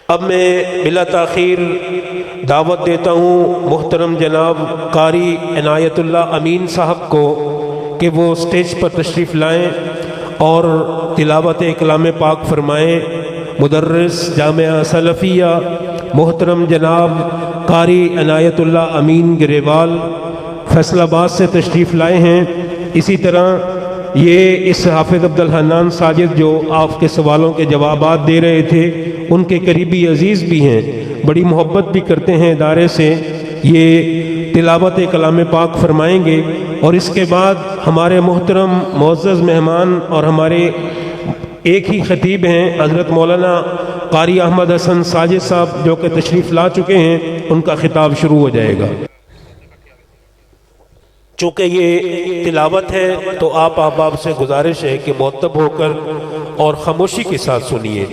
अब मैं बिला ताख़ीर दावत देता हूँ मुहतरम जनाब कारी इनायतुल्लाह अमीन साहब को कि वो स्टेज पर तशरीफ़ लाएँ और तिलावत कलाम पाक फ़रमाएँ। मुदर्रिस जामिया सलफ़िया मुहतरम जनाब कारी इनायतुल्लाह अमीन गिरेवाल फैसलाबाद से तशरीफ़ लाए हैं। इसी तरह ये इस हाफिज़ अब्दुल हन्नान साजिद जो आपके सवालों के जवाबात दे रहे थे उनके करीबी अज़ीज़ भी हैं, बड़ी मोहब्बत भी करते हैं इदारे से। ये तिलावत कलाम पाक फरमाएंगे और इसके बाद हमारे मोहतरम मुअज़्ज़ज़ मेहमान और हमारे एक ही ख़तीब हैं हज़रत मौलाना कारी अहमद हसन साजिद साहब जो कि तशरीफ़ ला चुके हैं, उनका ख़िताब शुरू हो जाएगा। चूँकि ये तिलावत है तो आप अहबाब से गुजारिश है कि मुअद्दब होकर और खामोशी के साथ सुनिए।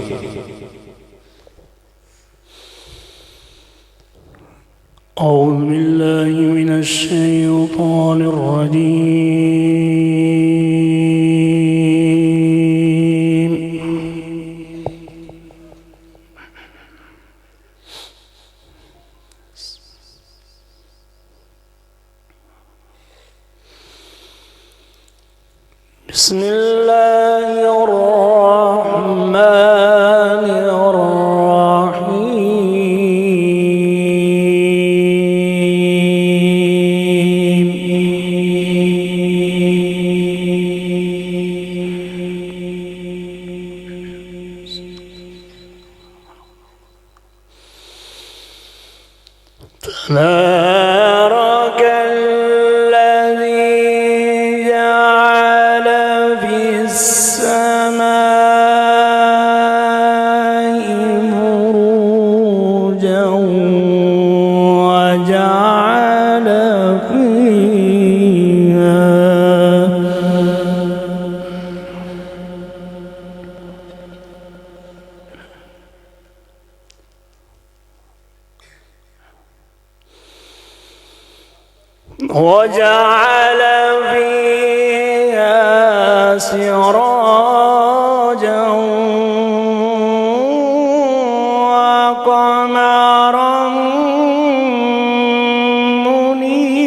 औज़ु बिल्लाहि मिनश शैतानिर रजीम। बिस्मिल्लाहिर रहमानिर रहीम। وجعل فيها سراجا وقمرا منيرا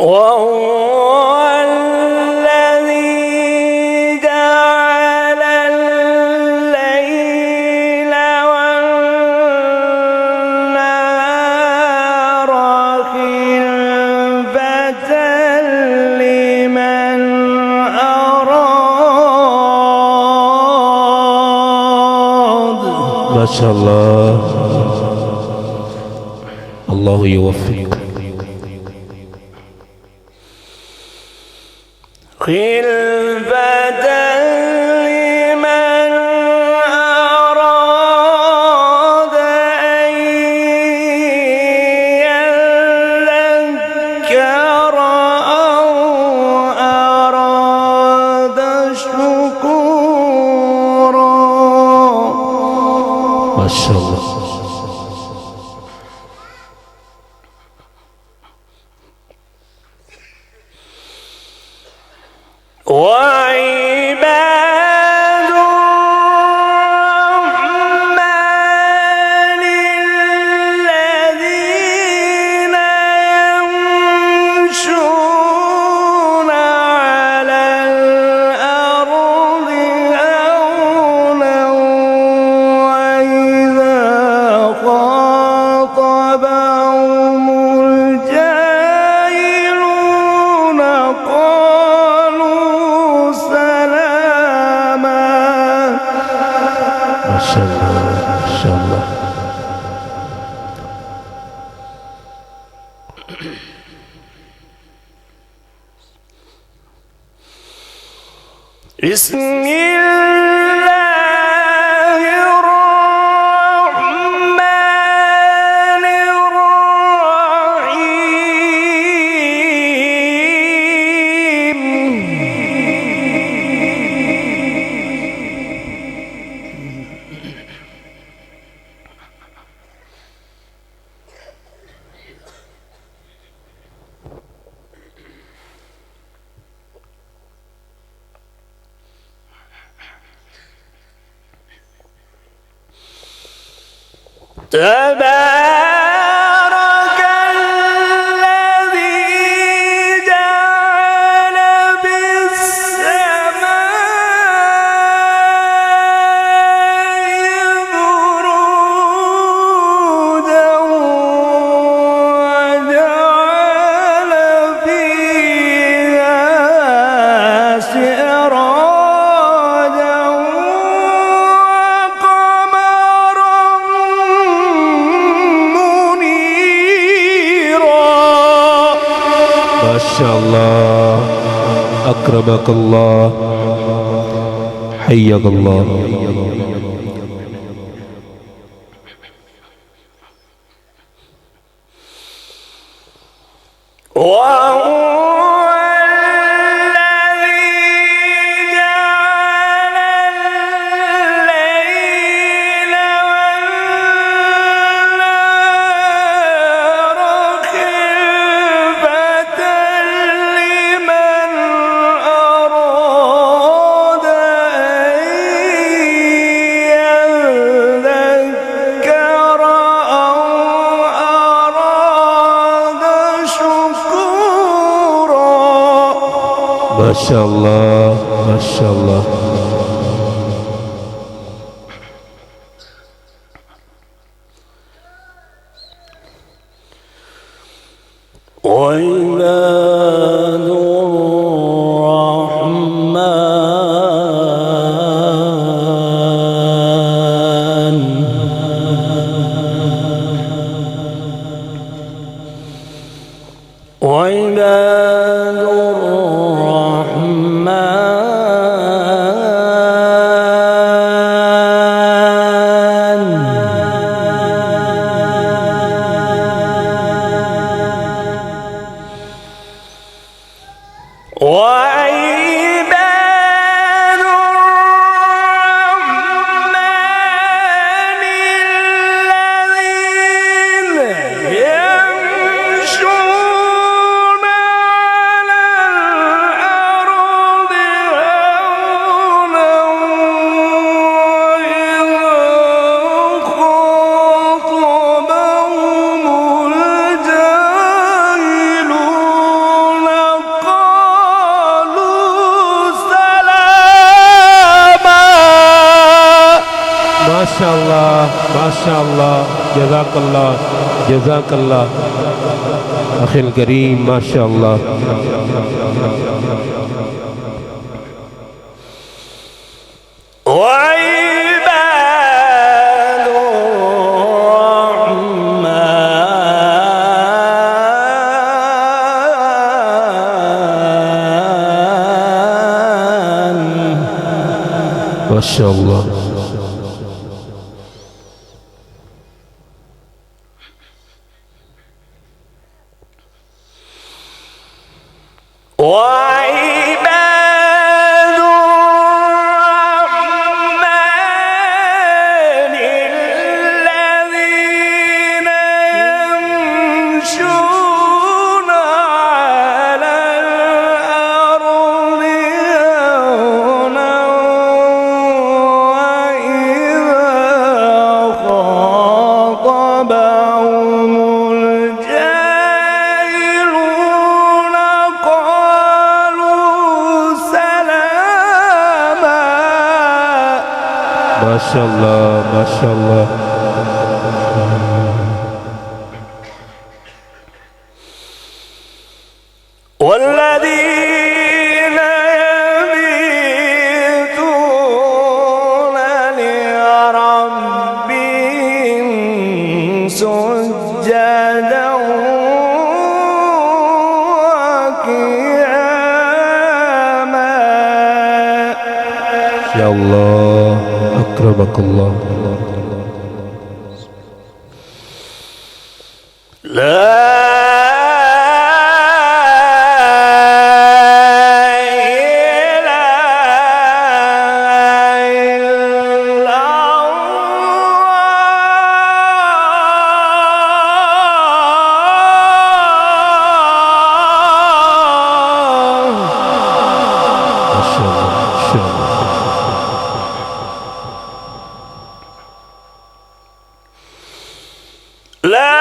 وهو माशाअल्लाह, अल्लाह युवफ़्फ़िक़। माशाअल्लाह। تبارك الذي جعل بالسماء بروجا وجعل فيها سراجا وقمرا منيرا. ما شاء الله، أكرمك الله، حياك الله. وهو الذي جعل الليل والنهار خلفة لمن أراد أن يذكر أو أراد شكورا. ما شاء الله، ما شاء الله. وعباد الرحمن وعباد الرحمن الذين يمشون على الأرض هونا وإذا خاطبهم الجاهلون قالوا سلاما. ما شاء الله، ما شاء الله. جزاك الله، جزاك الله أخي الكريم. ما شاء الله. وعباد الرحمن ما شاء الله. وعباد الرحمن الذين يمشون على الأرض هونا وإذا خاطبهم الجاهلون قالوا سلاما. ما شاء الله، ما شاء الله. والذين يبيتون لربهم سجدا وقياما. يا الله، أكرمك الله. لا لا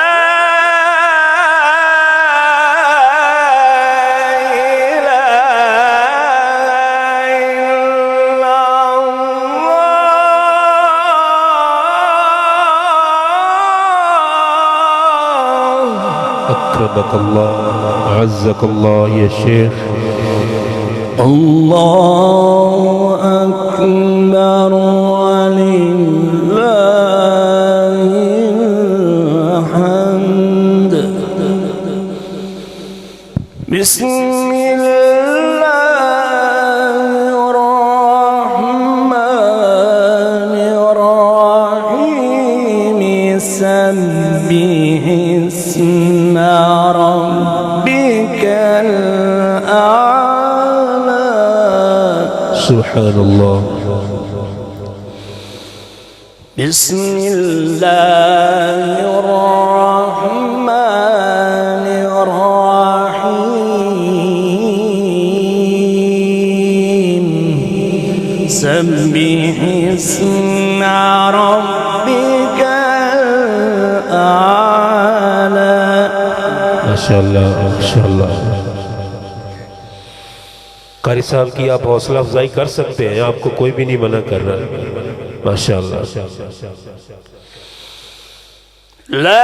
أكرمك الله أعزك الله يا شيخ. الله أكبر ولله الحمد. بسم الله الرحمن الرحيم. سبح اسم ربك الأعلى. سبحان الله. بسم الله الرحمن الرحيم. سبح اسم ربك الأعلى. ما شاء الله ما شاء الله. कारी साहब की आप हौसला अफजाई कर सकते हैं, आपको कोई भी नहीं मना कर रहा है। माशाअल्लाह। ला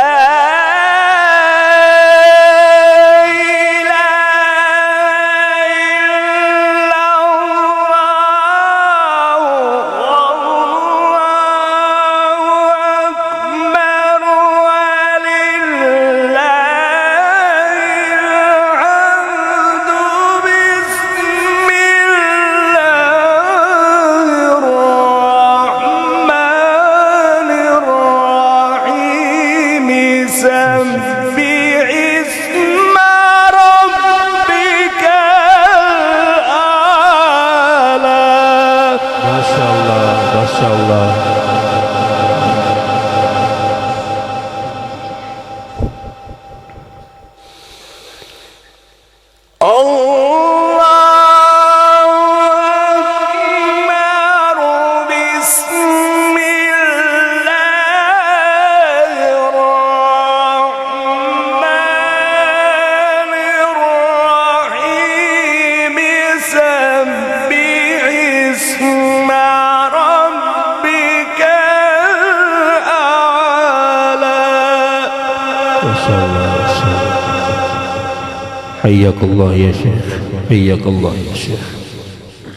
حياك الله يا شيخ حياك الله يا شيخ.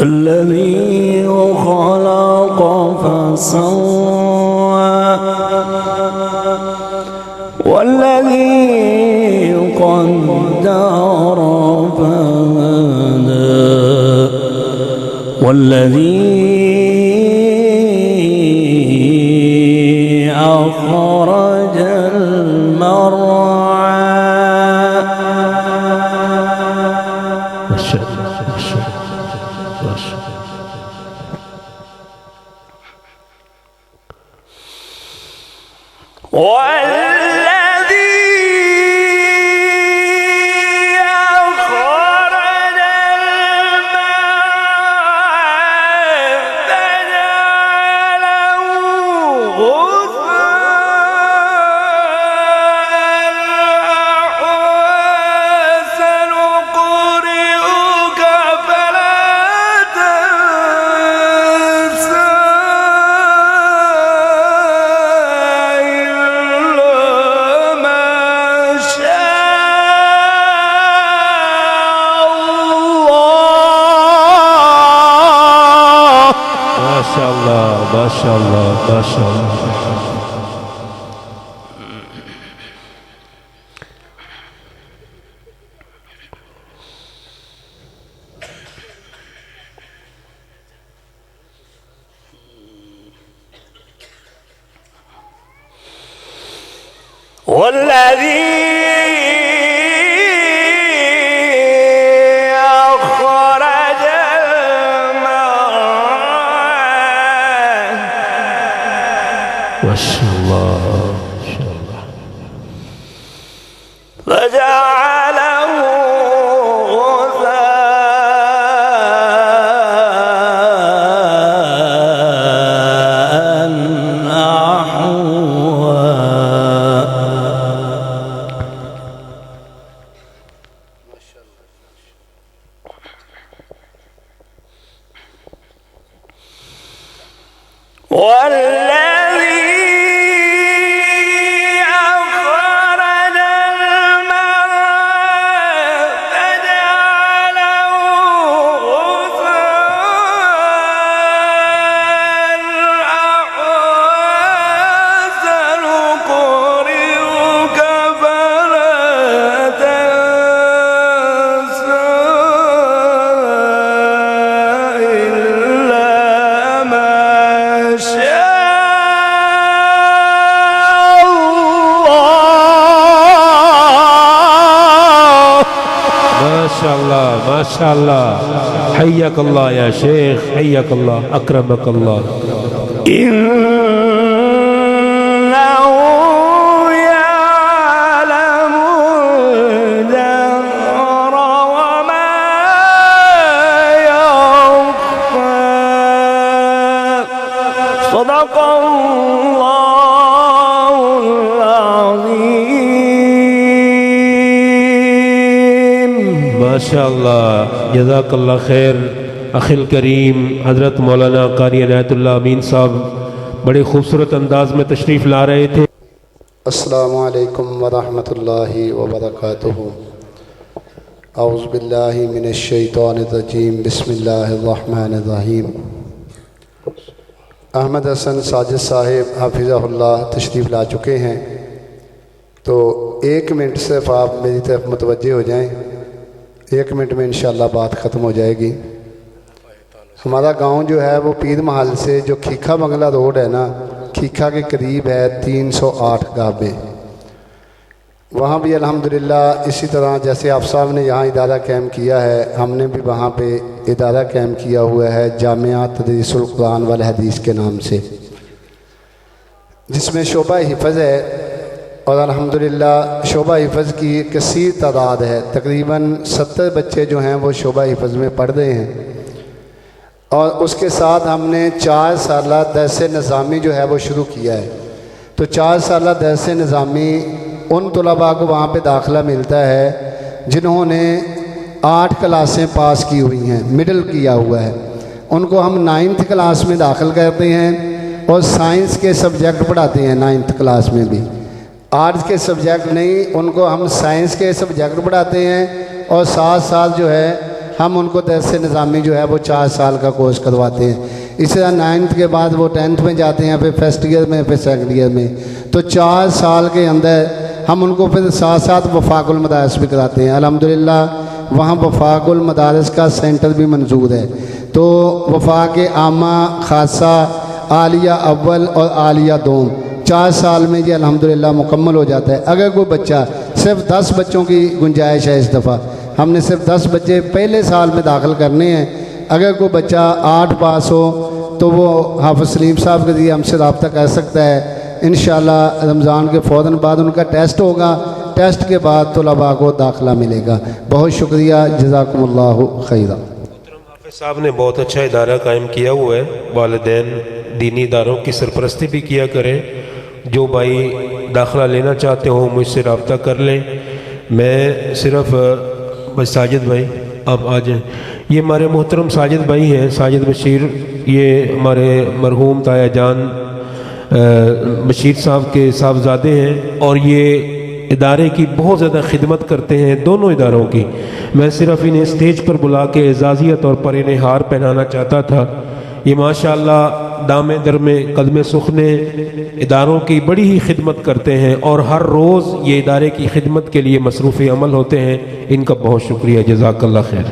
الذي خلق فسوى والذي قدر فهدى والذي أخرج المرعى. ما شاء الله ما شاء الله ما شاء الله. ما شاء الله ما شاء الله. والذي أخرج المرعى. ما شاء الله ما شاء الله. فجعله غثاء أحوى. ماشاء اللہ حیاک اللہ یا شیخ حیاک اللہ اکرمک اللہ إنه يعلم الجهر وما يخفى صدق الله العظيم. ماشاء اللہ جزاک اللہ خیر. اخل کریم حضرت مولانا قاری عنایت اللہ امین صاحب بڑے خوبصورت انداز میں تشریف لا رہے تھے. السلام علیکم ورحمۃ اللہ وبرکاتہ. اعوذ باللہ من الشیطان الرجیم. بسم اللہ الرحمن الرحیم. احمد حسن ساجد صاحب حافظہ اللہ تشریف لا چکے ہیں، تو 1 منٹ صرف آپ میری طرف متوجہ ہو جائیں. 1 منٹ میں انشاءاللہ بات ختم ہو جائے گی. ہمارا گاؤں جو ہے وہ پیر محل سے جو کھیکھا بنگلہ روڈ ہے نا، کھیکھا کے قریب ہے 308 گابے. وہاں بھی الحمدللہ اسی طرح جیسے آپ صاحب نے یہاں ادارہ قائم کیا ہے، ہم نے بھی وہاں پہ ادارہ قائم کیا ہوا ہے جامعہ تدریس القرآن والحدیث کے نام سے، جس میں شعبہ حفظ ہے. اور الحمدللہ شعبہ حفظ کی کثیر تعداد ہے، تقریباً 70 بچے جو ہیں وہ شعبہ حفظ میں پڑھ رہے ہیں. اور اس کے ساتھ ہم نے 4 سالہ درس نظامی جو ہے وہ شروع کیا ہے. تو 4 سالہ درس نظامی ان طلباء کو وہاں پہ داخلہ ملتا ہے جنہوں نے 8 کلاسیں پاس کی ہوئی ہیں، مڈل کیا ہوا ہے. ان کو ہم 9th کلاس میں داخل کرتے ہیں اور سائنس کے سبجیکٹ پڑھاتے ہیں 9th کلاس میں بھی. آرٹس کے سبجیکٹ نہیں، ان کو ہم سائنس کے سبجیکٹ پڑھاتے ہیں اور ساتھ ساتھ جو ہے ہم ان کو درس نظامی جو ہے وہ 4 سال کا کورس کرواتے ہیں. اس طرح 9th کے بعد وہ 10th میں جاتے ہیں، پھر فرسٹ ایئر میں، پھر سیکنڈ ایئر میں. تو 4 سال کے اندر ہم ان کو پھر ساتھ ساتھ وفاق المدارس بھی کراتے ہیں. الحمدللہ وہاں وفاق المدارس کا سینٹر بھی منظور ہے. تو وفاق عامہ، خاصہ، عالیہ اول اور عالیہ دوم 4 سال میں یہ الحمدللہ مکمل ہو جاتا ہے. اگر کوئی بچہ صرف 10 بچوں کی گنجائش ہے، اس دفعہ ہم نے صرف 10 بچے پہلے سال میں داخل کرنے ہیں. اگر کوئی بچہ 8 پاس ہو تو وہ حافظ سلیم صاحب کے ذریعے ہم سے رابطہ کر سکتا ہے. انشاءاللہ رمضان کے فوراً بعد ان کا ٹیسٹ ہوگا، ٹیسٹ کے بعد طلباء کو داخلہ ملے گا. بہت شکریہ، جزاکم اللہ خیرہ. حافظ صاحب نے بہت اچھا ادارہ قائم کیا ہوا ہے. والدین دینی اداروں کی سرپرستی بھی کیا کریں. جو بھائی داخلہ لینا چاہتے ہوں مجھ سے رابطہ کر لیں. میں صرف بس ساجد بھائی آپ آ جائیں. یہ ہمارے محترم ساجد بھائی ہیں، ساجد بشیر. یہ ہمارے مرحوم تایا جان بشیر صاحب کے صاحبزادے ہیں اور یہ ادارے کی بہت زیادہ خدمت کرتے ہیں، دونوں اداروں کی. میں صرف انہیں اسٹیج پر بلا کے اعزازیت اور پر انہیں ہار پہنانا چاہتا تھا. یہ ماشاءاللہ دامے در میں قدم سخنے اداروں کی بڑی ہی خدمت کرتے ہیں اور ہر روز یہ ادارے کی خدمت کے لیے مصروف عمل ہوتے ہیں. ان کا بہت شکریہ، جزاک اللہ خیر.